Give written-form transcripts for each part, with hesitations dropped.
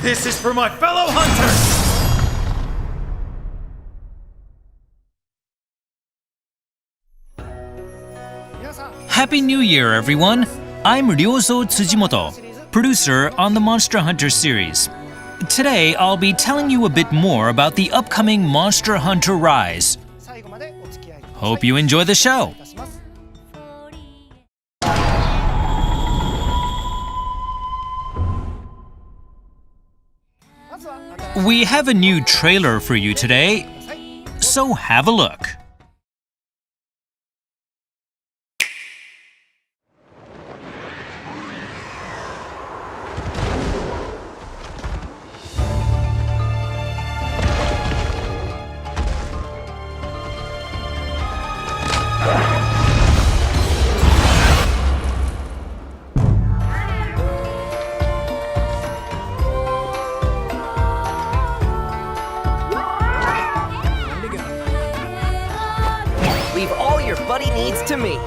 This is for my fellow hunters! Happy New Year, everyone! I'm Ryozo Tsujimoto, producer on the Monster Hunter series. Today, I'll be telling you a bit more about the upcoming Monster Hunter Rise. Hope you enjoy the show! We have a new trailer for you today, so have a look. Leave all your buddy needs to me.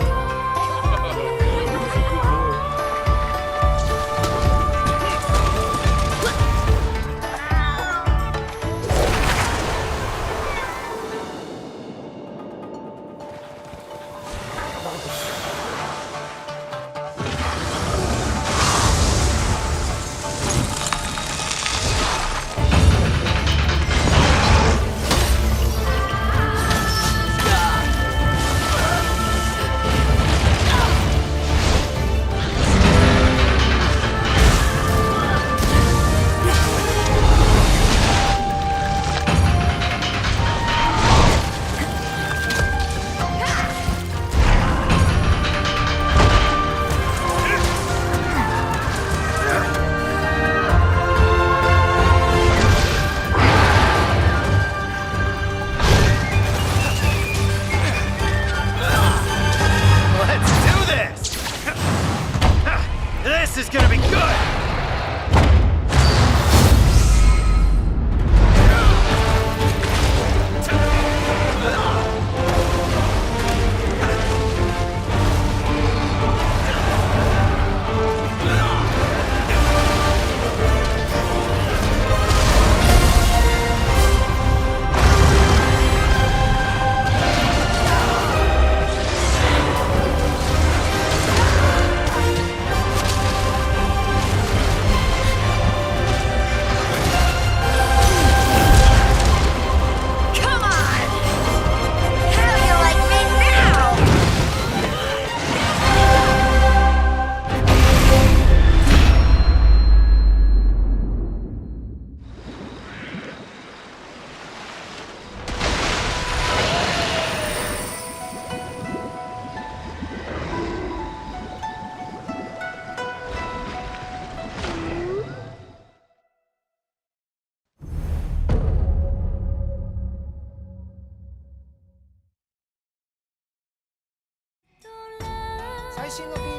This is gonna be good!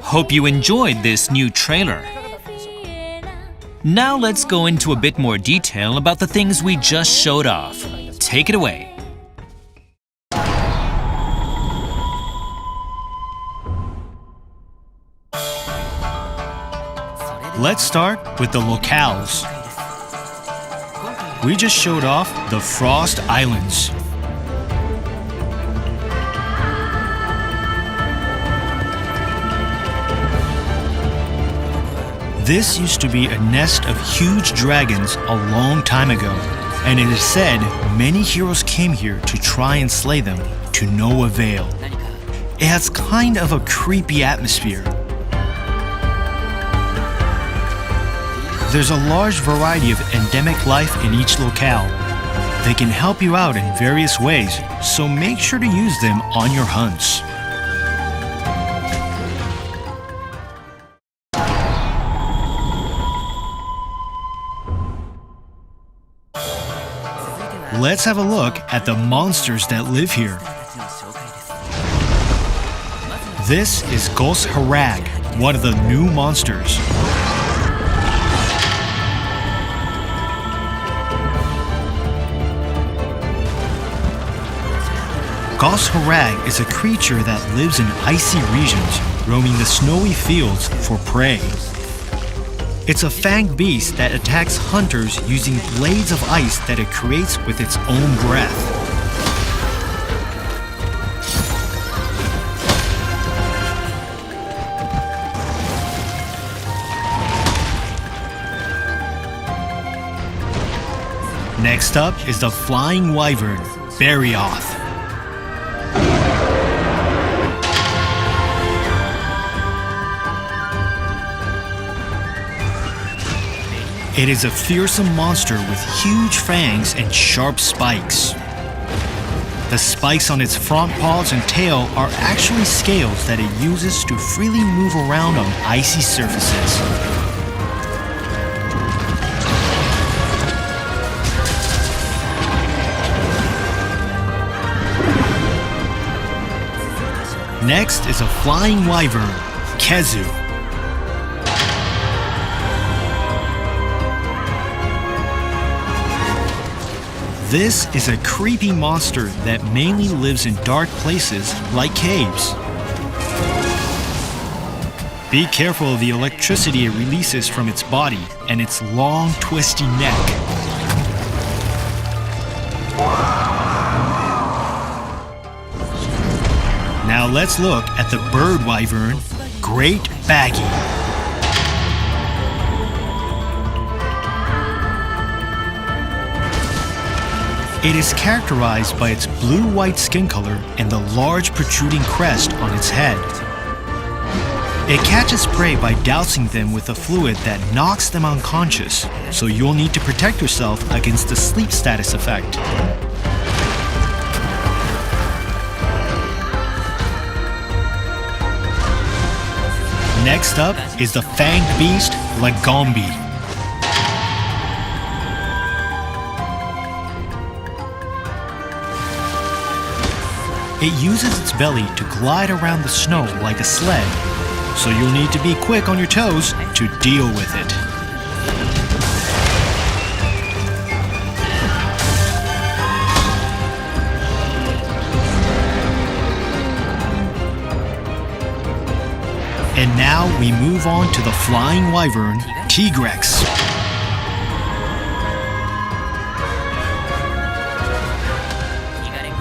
Hope you enjoyed this new trailer. Now let's go into a bit more detail about the things we just showed off. Take it away. Let's start with the locales. We just showed off the Frost Islands. This used to be a nest of huge dragons a long time ago, and it is said many heroes came here to try and slay them to no avail. It has kind of a creepy atmosphere. There's a large variety of endemic life in each locale. They can help you out in various ways, so make sure to use them on your hunts. Let's have a look at the monsters that live here. This is Gos Harag, one of the new monsters. Gos Harag is a creature that lives in icy regions, roaming the snowy fields for prey. It's a fanged beast that attacks hunters using blades of ice that it creates with its own breath. Next up is the flying wyvern, Berioth. It is a fearsome monster with huge fangs and sharp spikes. The spikes on its front paws and tail are actually scales that it uses to freely move around on icy surfaces. Next is a flying wyvern, Kezu. This is a creepy monster that mainly lives in dark places like caves. Be careful of the electricity it releases from its body and its long, twisty neck. Now let's look at the bird wyvern, Great Baggy. It is characterized by its blue-white skin color and the large protruding crest on its head. It catches prey by dousing them with a fluid that knocks them unconscious, so you'll need to protect yourself against the sleep status effect. Next up is the fanged beast, Lagombi. It uses its belly to glide around the snow like a sled, so you'll need to be quick on your toes to deal with it. And now we move on to the flying wyvern, Tigrex.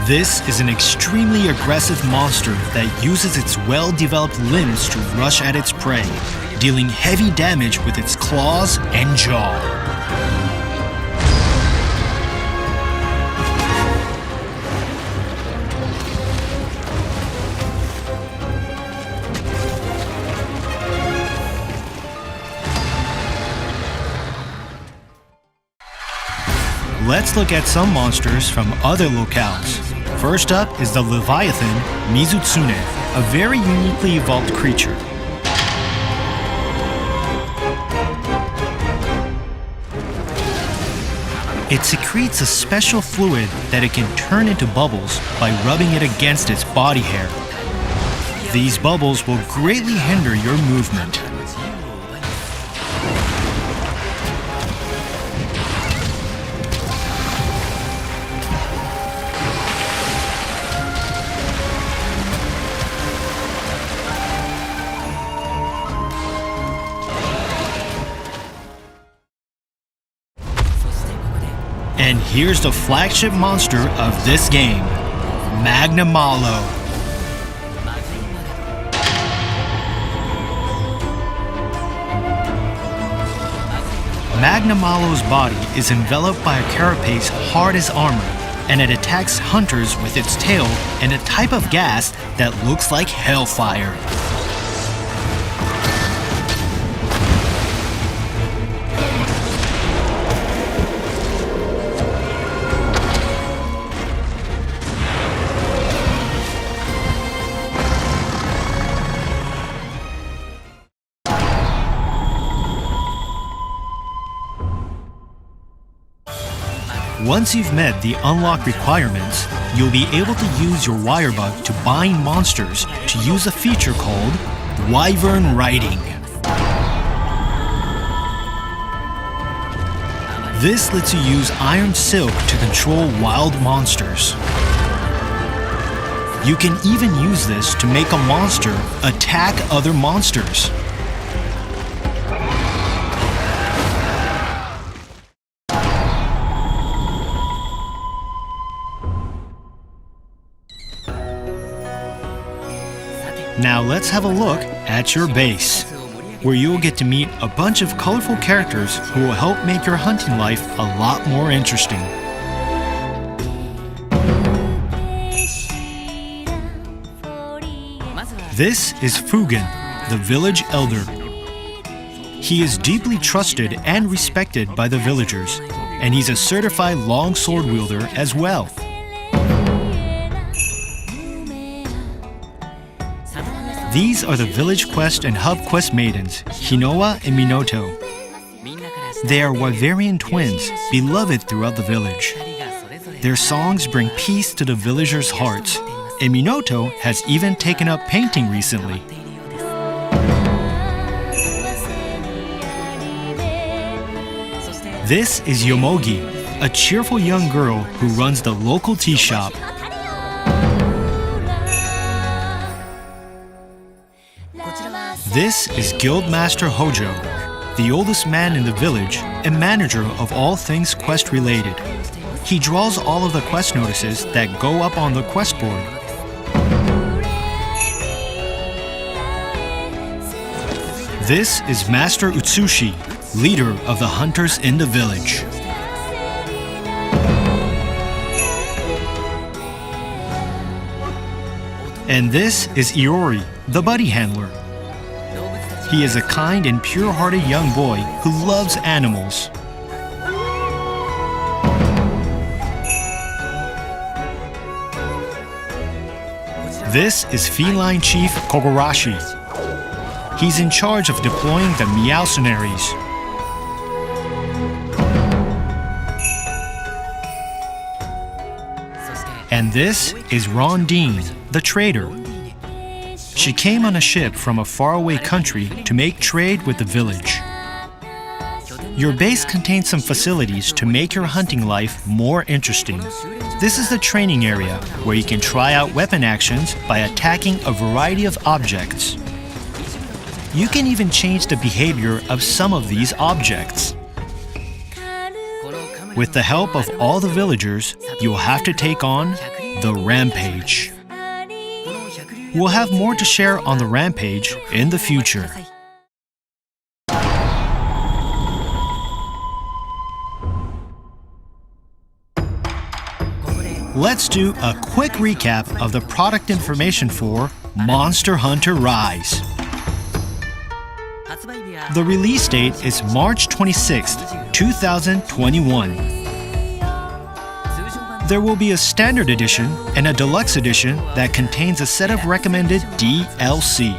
This is an extremely aggressive monster that uses its well-developed limbs to rush at its prey, dealing heavy damage with its claws and jaw. Let's look at some monsters from other locales. First up is the Leviathan Mizutsune, a very uniquely evolved creature. It secretes a special fluid that it can turn into bubbles by rubbing it against its body hair. These bubbles will greatly hinder your movement. And here's the flagship monster of this game, Magnamalo. Magnamalo's body is enveloped by a carapace hard as armor, and it attacks hunters with its tail and a type of gas that looks like hellfire. Once you've met the unlock requirements, you'll be able to use your wirebug to bind monsters to use a feature called Wyvern Riding. This lets you use Iron Silk to control wild monsters. You can even use this to make a monster attack other monsters. Now let's have a look at your base, where you'll get to meet a bunch of colorful characters who will help make your hunting life a lot more interesting. This is Fugen, the village elder. He is deeply trusted and respected by the villagers, and he's a certified longsword wielder as well. These are the village quest and hub quest maidens, Hinoa and Minoto. They are Wyverian twins, beloved throughout the village. Their songs bring peace to the villagers' hearts, and Minoto has even taken up painting recently. This is Yomogi, a cheerful young girl who runs the local tea shop. This is Guildmaster Hojo, the oldest man in the village and manager of all things quest related. He draws all of the quest notices that go up on the quest board. This is Master Utsushi, leader of the hunters in the village. And this is Iori, the buddy handler. He is a kind and pure-hearted young boy who loves animals. This is Feline Chief Kogarashi. He's in charge of deploying the Meowcenaries. And this is Rondine, the trader. She came on a ship from a faraway country to make trade with the village. Your base contains some facilities to make your hunting life more interesting. This is the training area where you can try out weapon actions by attacking a variety of objects. You can even change the behavior of some of these objects. With the help of all the villagers, you'll have to take on the Rampage. We'll have more to share on the Rampage in the future. Let's do a quick recap of the product information for Monster Hunter Rise. The release date is March 26th, 2021. There will be a standard edition and a deluxe edition that contains a set of recommended DLC.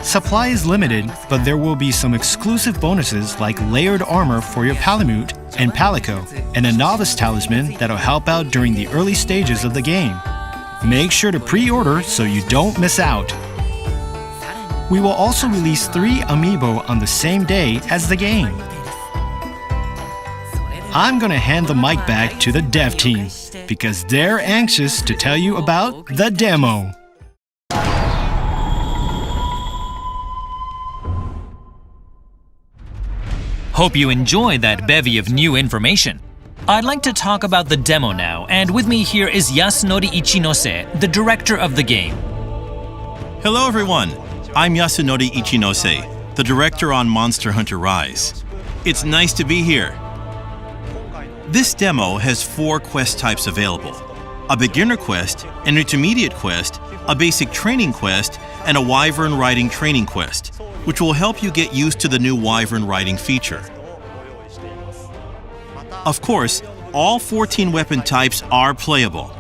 Supply is limited, but there will be some exclusive bonuses like layered armor for your Palamute and Palico, and a novice talisman that'll help out during the early stages of the game. Make sure to pre-order so you don't miss out. We will also release 3 amiibo on the same day as the game. I'm gonna hand the mic back to the dev team because they're anxious to tell you about the demo. Hope you enjoy that bevy of new information. I'd like to talk about the demo now, and with me here is Yasunori Ichinose, the director of the game. Hello everyone, I'm Yasunori Ichinose, the director on Monster Hunter Rise. It's nice to be here. This demo has 4 quest types available: a beginner quest, an intermediate quest, a basic training quest, and a wyvern riding training quest, which will help you get used to the new wyvern riding feature. Of course, all 14 weapon types are playable.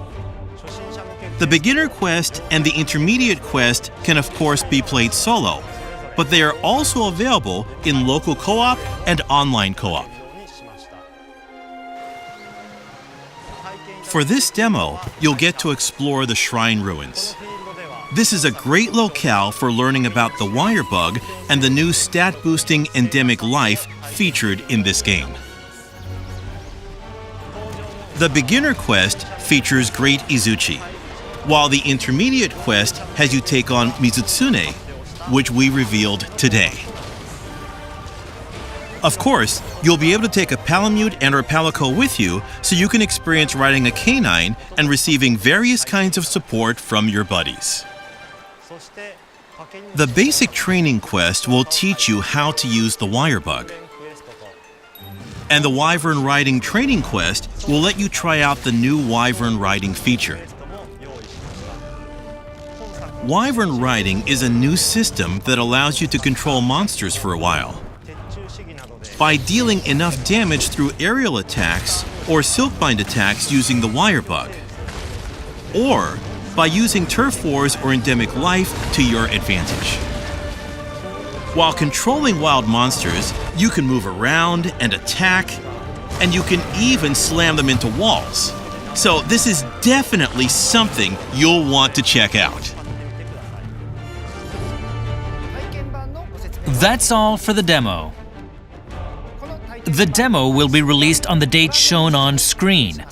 The beginner quest and the intermediate quest can of course be played solo, but they are also available in local co-op and online co-op. For this demo, you'll get to explore the shrine ruins. This is a great locale for learning about the wire bug and the new stat-boosting endemic life featured in this game. The beginner quest features Great Izuchi, while the intermediate quest has you take on Mizutsune, which we revealed today. Of course, you'll be able to take a Palamute and or Palico with you so you can experience riding a canine and receiving various kinds of support from your buddies. The basic training quest will teach you how to use the wire bug. And the wyvern riding training quest will let you try out the new wyvern riding feature. Wyvern riding is a new system that allows you to control monsters for a while. By dealing enough damage through aerial attacks or silkbind attacks using the wire bug. Or by using turf wars or endemic life to your advantage. While controlling wild monsters, you can move around and attack, and you can even slam them into walls. So this is definitely something you'll want to check out. That's all for the demo. The demo will be released on the date shown on screen.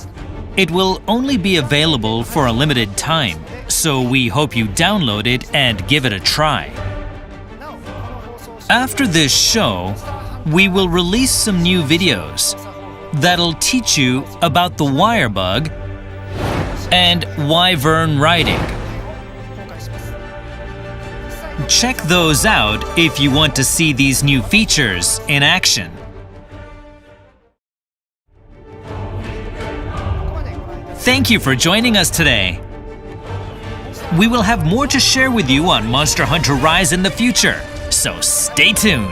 It will only be available for a limited time, so we hope you download it and give it a try. After this show, we will release some new videos that'll teach you about the wire bug and wyvern riding. Check those out if you want to see these new features in action. Thank you for joining us today. We will have more to share with you on Monster Hunter Rise in the future, so stay tuned.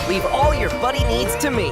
Leave all your buddy needs to me.